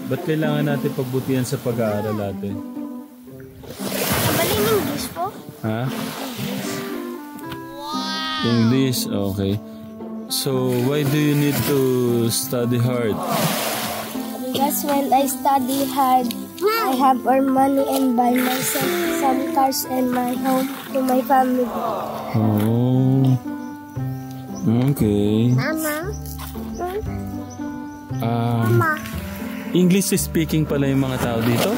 Ba't kailangan natin pagbutihan sa pag-aaral natin? Kabalin English po? Ha? English, okay. So, why do you need to study hard? Because when I study hard, I have earned money and buy myself some cars and my home to my family. Oh. Okay. Mama? English speaking pala yung mga tao dito?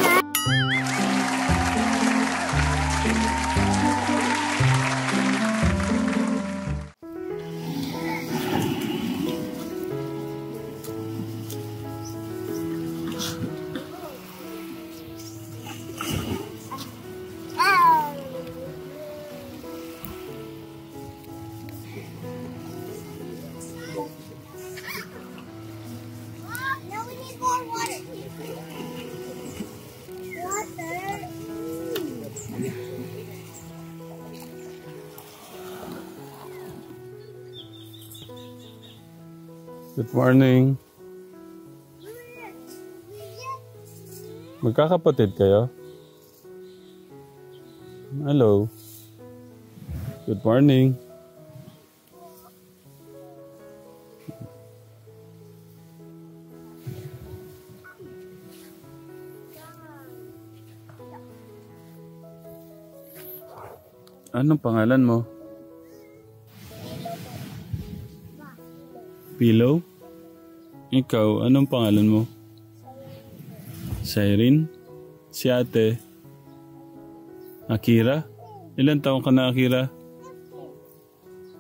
Good morning. Magkakapatid kayo? Hello. Good morning. Anong pangalan mo? Pillow? Ikaw, anong pangalan mo? Siren? Si ate? Akira? Ilan taong ka na, Akira?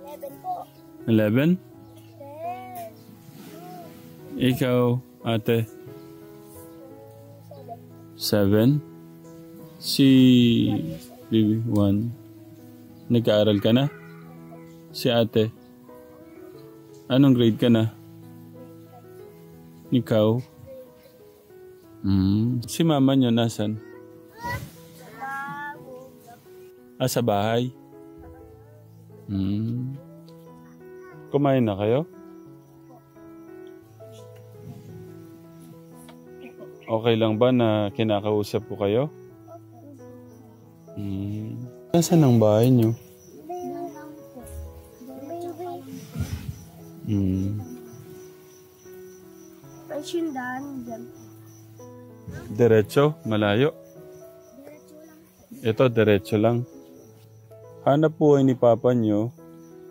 11 po. 11? Ikaw, ate? 7? Si Bibi, 1. Nag-aaral ka na? Si ate? Anong grade ka na? Ikaw? Si mama niyo nasan? Sa bahay? Kumain na kayo? Okay lang ba na kinakausap ko kayo? Nasaan ang bahay niyo? Diretso? Malayo? Ito, diretso lang. Hanap buhay ni Papa nyo.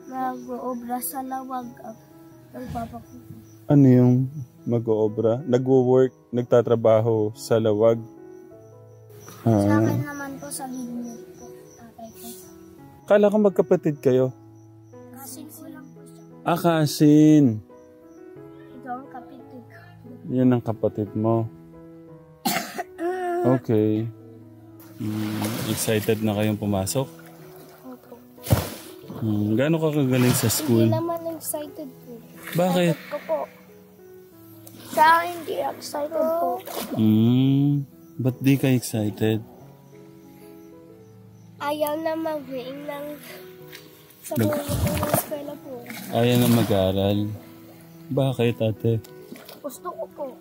Nag-oobra sa lawag ang papa ko. Ano yung mag-oobra? Nag-work, nagtatrabaho sa lawag? Sa akin naman po sa linya po, tatay ko. Kala ko magkapatid kayo. Kasin ko lang po siya. Kasin. Ito ang kapitid ko. Yan ang kapatid mo. Okay. Excited na kayong pumasok? Opo. Gaano ka kagaling sa school? Hindi naman excited po. Bakit? Ko po. Sa akin hindi excited po. Ba't di ka excited? Ayaw na mag-ring ng sa buhay ko ng eskwela po. Ayaw na mag-aaral. Bakit, ate? Gusto ko po.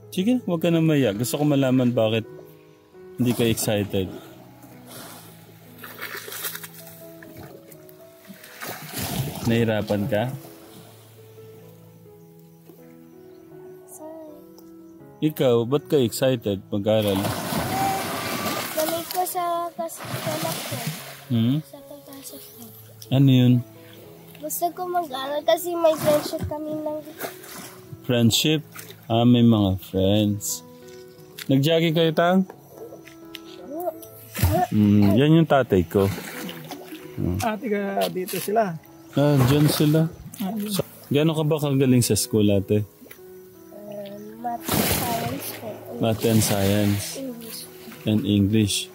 Sige, huwag ka na maya. Gusto ko malaman bakit hindi ka excited. Nahirapan ka? Sorry. Ikaw, ba't ka excited mag-aral? Balik ko sa kaskalak ko. Sa kakasok ko. Ano yun? Gusto ko mag-aral kasi may friendship kami ng... Friendship? May mga friends. Nag-jogging kayo, Tang? Yan yung tatay ko. Ate ka dito sila. Dyan sila. So, gano'n ka ba kagaling sa school, ate? Math and science po. Math and science. English. And English.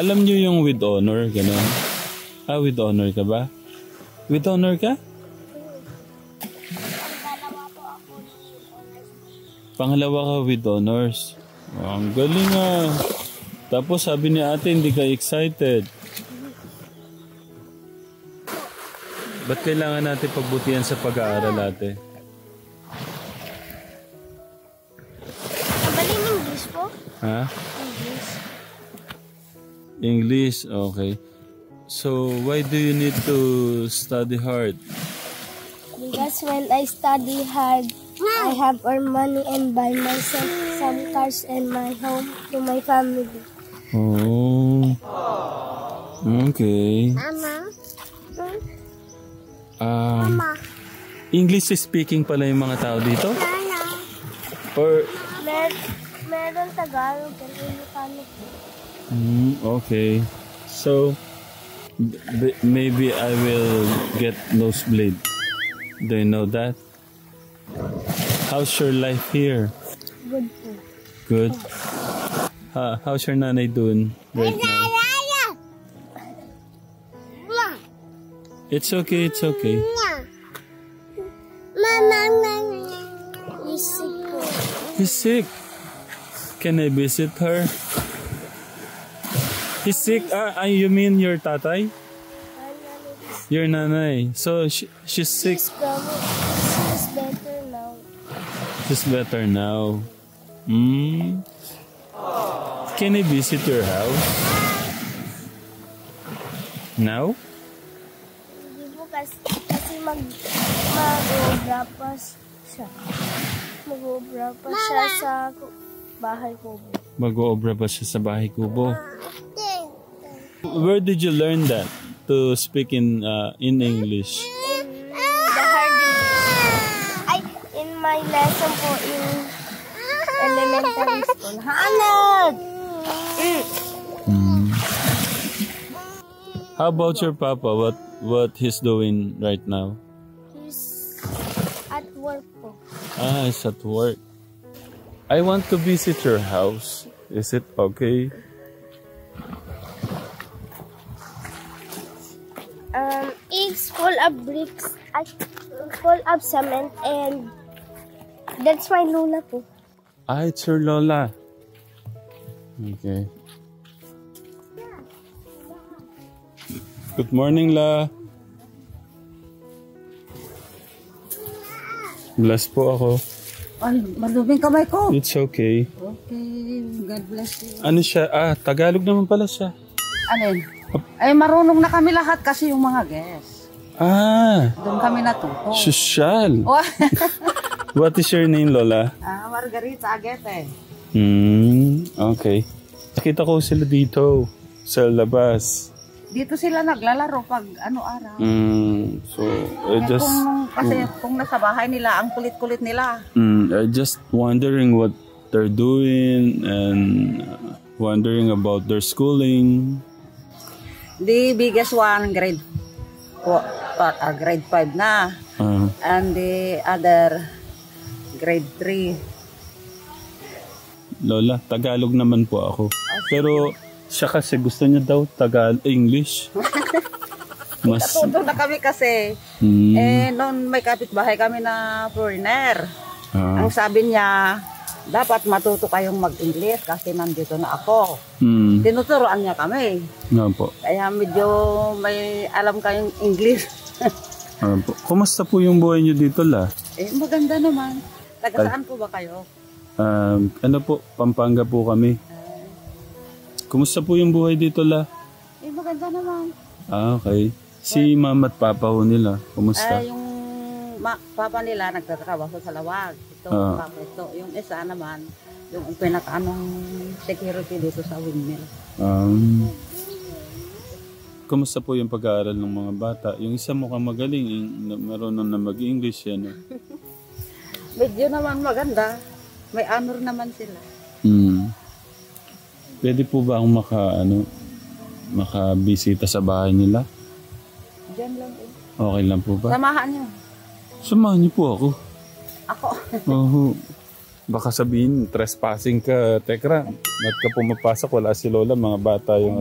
Alam niyo yung with honor, gano'n? With honor ka ba? With honor ka? Pangalawa ka with honors. Ang galing ah. Tapos sabi ni ate, hindi ka excited. Ba't kailangan natin pagbutihan sa pag-aaral ate? Mabaling English po? Ha? English. English, okay. So, why do you need to study hard? Because when I study hard, I have earned money and buy myself some cars and my home to my family. Oh. Okay. Mama? English speaking pala yung mga tao dito? Or Meron Tagalog and Ilocano. Okay. So maybe I will get nosebleed. Do you know that? How's your life here? Good po. Good. How's your nanay doing right now? It's okay, it's okay. He's sick po. He's sick. Can I visit her? He's sick? You mean your tatay? Your nanay. So she's sick. She's better now. She's better now. Can I visit your house? Now? Hindi po kasi mag-obra pa siya. Mag-obra pa siya sa bahay ko. Mag-oobra ba siya sa bahay kubo? Where did you learn that? To speak in English? In the harding. In my lesson po in elementary school. Hanad! How about your papa? What he's doing right now? He's at work po. He's at work. I want to visit your house. Is it okay? It's full of bricks, full of cement, and that's my Lola po. It's your Lola. Okay. Good morning, La. Bless po ako. Ay, maluming kamay ko. It's okay. Okay, God bless you. Ano siya? Tagalog naman pala siya. Alin? Ay, marunong na kami lahat kasi yung mga guests. Doon kami natuto. Sosyal. What is your name, Lola? Margarita Agete. Okay. Nakita ko sila dito sa labas. Dito sila naglalaro pag araw. So, just... Kung nasa bahay nila, ang kulit-kulit nila. I just wondering what they're doing and wondering about their schooling. The biggest one, grade 5 na. And the other, grade 3. Lola, Tagalog naman po ako. Pero siya kasi gusto niya daw English. Natuto na kami kasi. Noon may kapitbahay kami na foreigner. Ang sabi niya, dapat matuto kayong mag-English kasi nandito na ako. Tinuturoan niya kami. Po. Kaya medyo may alam kayong English. Po. Kumusta po yung buhay niyo dito, La? Maganda naman. Taga saan po ba kayo? Po, Pampanga po kami. Kumusta po yung buhay dito, La? Maganda naman. Okay. Si Mama at Papa ho nila, kumusta? Yung papa nila nagtatrabaho sa Lawag. Ito, yung isa naman, yung pinakaanong security dito sa windmill. Kumusta po yung pag-aaral ng mga bata? Yung isa mukhang magaling, marunong na mag-English yan. Medyo naman maganda. May honor naman sila. Pwede po ba akong makabisita sa bahay nila? Diyan lang Okay lang po ba? Samahan niyo. Samahan niyo po ako. Ako? Baka sabihin, trespassing ka, Tekra. Ba't ka pumapasok? Wala si Lola, mga bata yung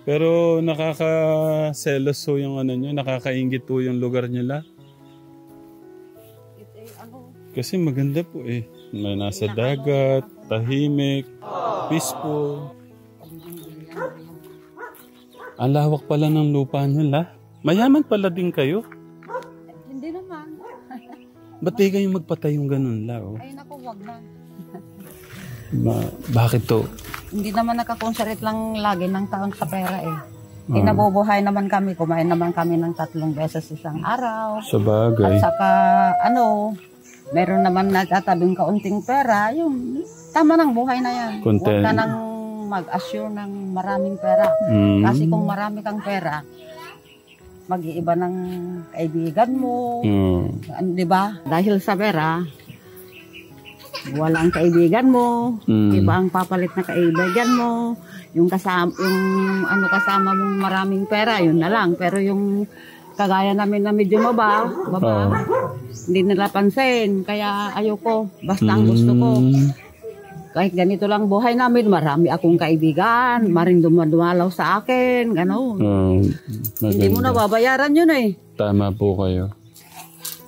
Pero nakaka-selos po yung nyo, nakakaingit po yung lugar nila. Kasi maganda po May nasa dagat, tahimik, peaceful. Ang lawak pala ng lupa nila. Mayaman pala din kayo. Hindi naman. Ba't di kayo magpatay yung ganun la? Oh? Ay naku, wag na. Bakit to? Hindi naman nakakonsarit lang lagi ng taon sa pera eh. Nabubuhay naman kami, kumain naman kami ng 3 beses isang araw. Sa bagay. At saka, meron naman nagtatabing kaunting pera, yung tama ng buhay na yan. Content. Huwag ka nang mag-assure ng maraming pera. Kasi kung marami kang pera, mag-iiba ng kaibigan mo. Di ba? Dahil sa pera, wala ang kaibigan mo, iba ang papalit na kaibigan mo. Yung kasama mong maraming pera, yun na lang. Pero yung kagaya namin na medyo baba, hindi nila pansin. Kaya ayoko, basta ang gusto ko. Kahit ganito lang buhay namin, marami akong kaibigan, maring dumadumalaw sa akin, gano'n. Hindi mo na babayaran yun eh. Tama po kayo.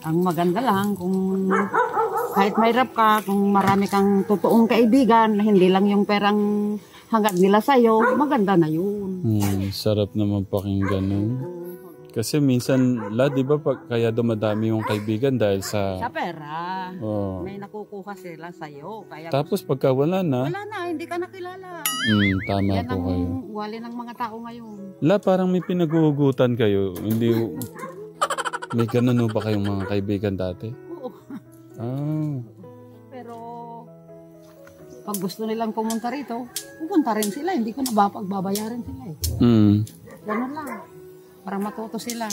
Ang maganda lang kung kahit mahirap ka, kung marami kang totoong kaibigan, hindi lang yung perang hanggat nila sa'yo, maganda na yun. Sarap naman pakinggan nun. Kasi minsan, di ba kaya dumadami yung kaibigan dahil sa pera. May nakukuha sila sa'yo. Kaya tapos pagka wala na, hindi ka nakilala. Tama yan po kayo. Yan ang wali ng mga tao ngayon. Parang may pinag-uugutan kayo. Hindi, may ganun ba kayong mga kaibigan dati? Oo. Pero pag gusto nilang pumunta rito, pupunta rin sila. Hindi ko pagbabayaran sila eh. Ganun lang. Para matuto sila.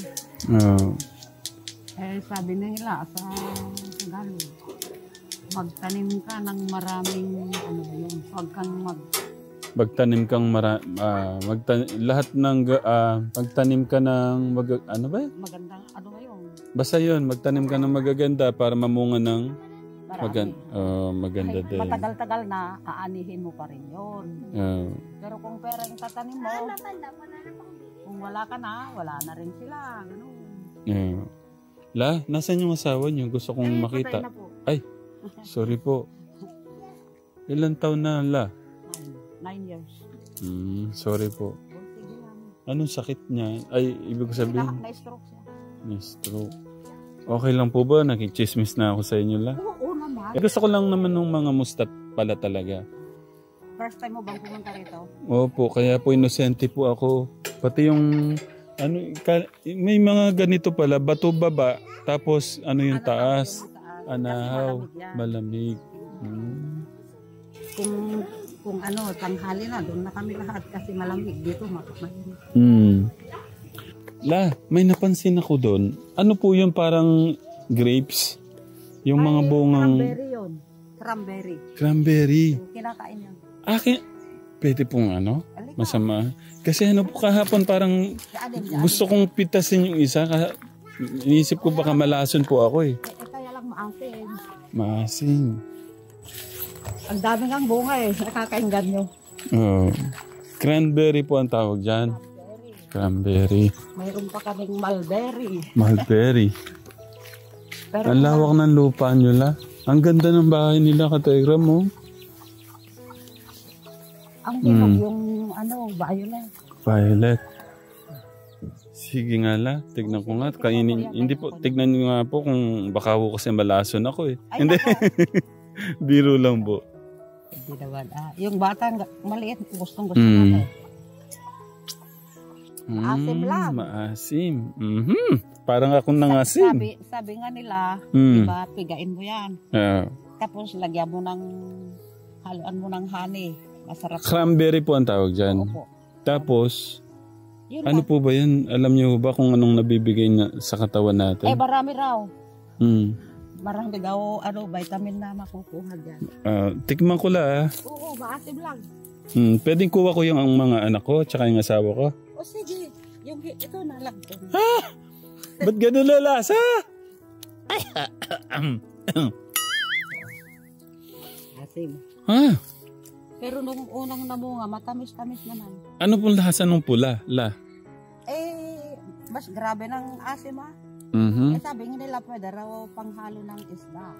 Sabi nila sa Tagalog, magtanim ka ng maraming huwag kang magtanim kang lahat ng magtanim ka ng magandang ngayon. Basta yun, magtanim ka ng magaganda para mamunga ng maganda din. Matagal-tagal na, aanihin mo pa rin yun. Pero kung pera yung tatanim mo, kung wala ka na, wala na rin sila. Ganun. Nasaan yung asawa niyo? Gusto kong makita. Ay, sorry po. Ilan taon na, 9 years. Sorry po. Anong sakit niya? Ay, ibig sabihin? Na-stroke siya. Na-stroke. Okay lang po ba? Nakichismis na ako sa inyo la? Oo naman. Gusto ko lang naman ng mga mustat pala talaga. First time mo bang pumunta rito? Opo, kaya po inosente po ako. Pati yung, may mga ganito pala, bato baba, tapos yung taas. Anahaw, malamig. Kung tanghali na, doon na kami lahat kasi malamig dito, mainit. May napansin ako doon. Ano po yung parang grapes? Yung mga bungang... Cranberry yun. Cranberry. Kinakain yun. Pwede pong masama. Kasi po kahapon parang gusto kong pitasin yung isa. Inisip ko baka malason po ako eh. Kaya lang maasin. Maasin. Ang dami ng bunga eh. Nakakainggan nyo. Cranberry po ang tawag dyan. Cranberry. Mayroon pa kaming mulberry. Mulberry. Pero ang lawak ng lupa nyo Ang ganda ng bahay nila, Kategram mo. Ang hinog yung violet. Violet. Sige nga tignan ko nga. Kainin. Hindi po, tignan nyo nga po kung baka ko kasi malason ako eh. Ay, hindi. Biro lang po. Hindi naman. Yung bata, maliit. Gustong-gusto natin. Maasim lang. Maasim. Parang akong nangasim. Sabi nga nila, diba, pigain mo yan. Tapos lagyan mo haluan mo ng honey. Masarap. Cranberry po ang tawag dyan. Opo. Tapos, ano po ba yan? Alam niyo ba kung anong nabibigay sa katawan natin? Marami raw. Marami daw, vitamin na makukuha dyan. Tikman ko la. Oo, maasim lang. Pwedeng kuha ko yung mga anak ko tsaka yung asawa ko. O sige, ito na lang. Ba't ganun lalasa? Asim. Pero nung unang namunga, matamis-tamis naman. Ano pong lasa nung pula, Mas grabe ng asim sabi nila pwede raw panghalo ng isda.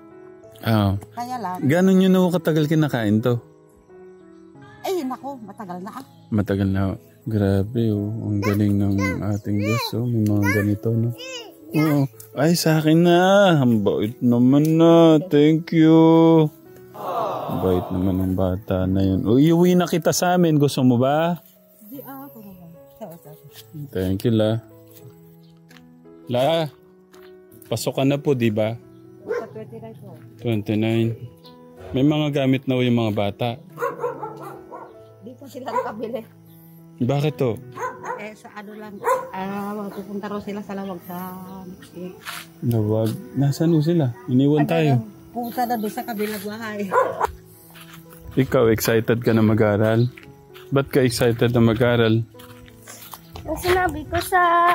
Kaya lang. Gano'n nyo na katagal kinakain to? Naku, matagal na Matagal na. Grabe oh, ang galing ng ating Diyos oh. May mga ganito no. Oo. Ay sa akin na. Ang bait naman na. Thank you. Ang bait naman ng bata na yun. O iuwi na kita sa amin. Gusto mo ba? Hindi ako naman. Thank you La. La, pasok ka na po di ba? Sa 29 po. 29. May mga gamit na yung mga bata. Di pa sila nakabili. Bakit to? Eh sa ano lang, pupunta raw sila sa lawag sa next week. Nawag. Nasaan sila? Iniwan tayo. Pupunta na doon sa kabilang bahay. Ikaw, excited ka na mag-aral? Ba't ka excited na mag-aral? Ang sinabi ko sa...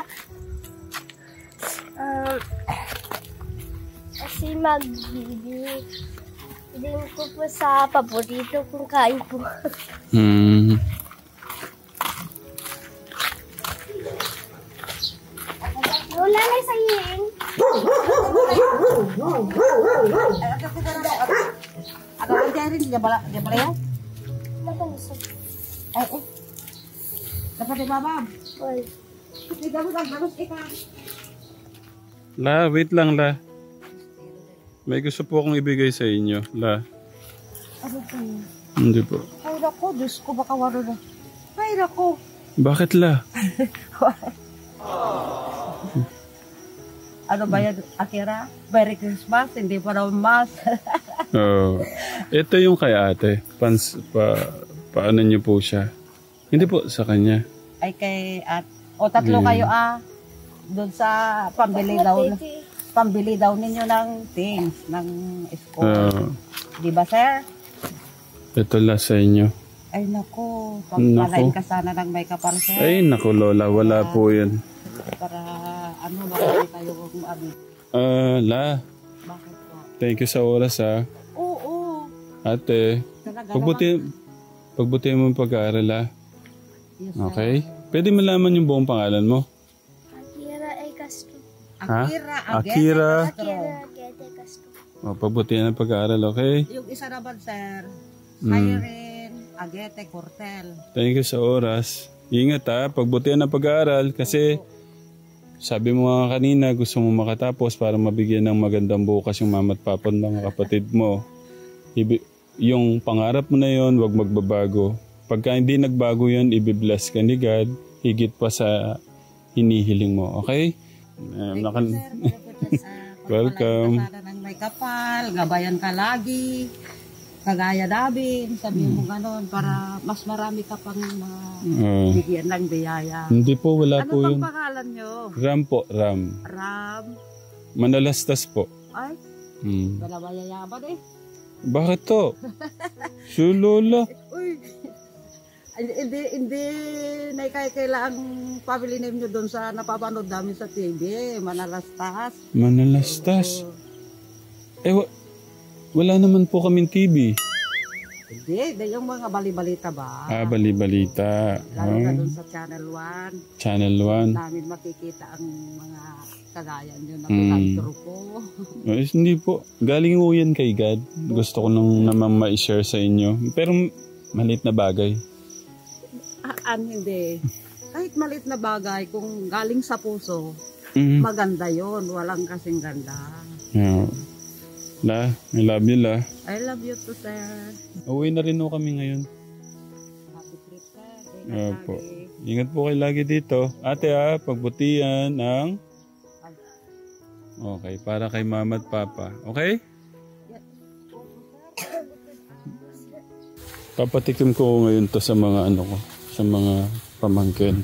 kasi mag-din ko po sa paborito kong kain po. Wala na sa hiying. Ako ang dyan rin, diya bala yan? Nakalusog. Ay, dapat di babab. Well, Hindi dapat ang balos ikaw. La, wait lang La. May gusto po akong ibigay sa inyo, La. Ano po yun? Hindi po. Ay, naku, Diyos ko, baka waro na. Ay, naku. Bakit La? Ano ba yan, Akira? Merry Christmas, hindi pa raw mas. Oh, ito yung kay ate. Paano niyo po siya? Hindi po, sa kanya. Ay, kay tatlo kayo doon sa pambili daw ninyo ng things, ng school. Di ba, sir? Ito La sa inyo. Ay, naku. Pagpalain ka sana ng may kapal, sir. Ay, naku Lola, wala po yun. Para, marami tayo kung La, bakit po? thank you sa oras Oo. Ate, Talaga pagbutihan mo yung pag-aaral Yes, okay? Pwede malaman yung buong pangalan mo? Akira A. Castro. Akira. Akira Agete Castro. Pagbutihan ng pag-aaral, okay? Yung isa naman, sir, Siren Agete Cortel. Thank you sa oras. Ingat pagbutihan ng pag-aaral kasi sabi mo nga kanina gusto mo makatapos para mabigyan ng magandang bukas yung mama at papa ng mga kapatid mo. Yung pangarap mo na yon, wag magbabago. Pagka hindi nagbago yun, ibibless ka ni God higit pa sa hinihiling mo. Okay? Welcome. Ng may kapal, gabayan ka lagi. Kagaya namin, sabihin mo gano'n para mas marami ka pang bigyan ng biyaya. Hindi po, wala po yun. Ano pang pangalan nyo? Ram po, Ram. Ram? Manalastas po. Ay, wala mayayaman eh. Bakit to? Si Lola. Uy, hindi na kailangan family name nyo doon sa napapanood namin sa TV. Manalastas. Manalastas? Wala naman po kaming TV. Hindi, yung mga bali-balita ba? Bali-balita. Lalo na doon sa Channel 1. Channel 1. Namin makikita ang mga kagaya nyo na pinagturo ko. Hindi po. Galing po yan kay God. Gusto ko nang naman ma-share sa inyo. Pero maliit na bagay. Hindi. Kahit maliit na bagay, kung galing sa puso, maganda yon. Walang kasing ganda. Yeah. La, I love you, La. I love you too, sir. Uwi na rin po kami ngayon. Happy trip, sir. Opo. Ingat po kayo lagi dito. Ate pagbutihan ng... Okay, para kay mama at papa. Okay? Papatikim ko ngayon to sa mga sa mga pamangkin.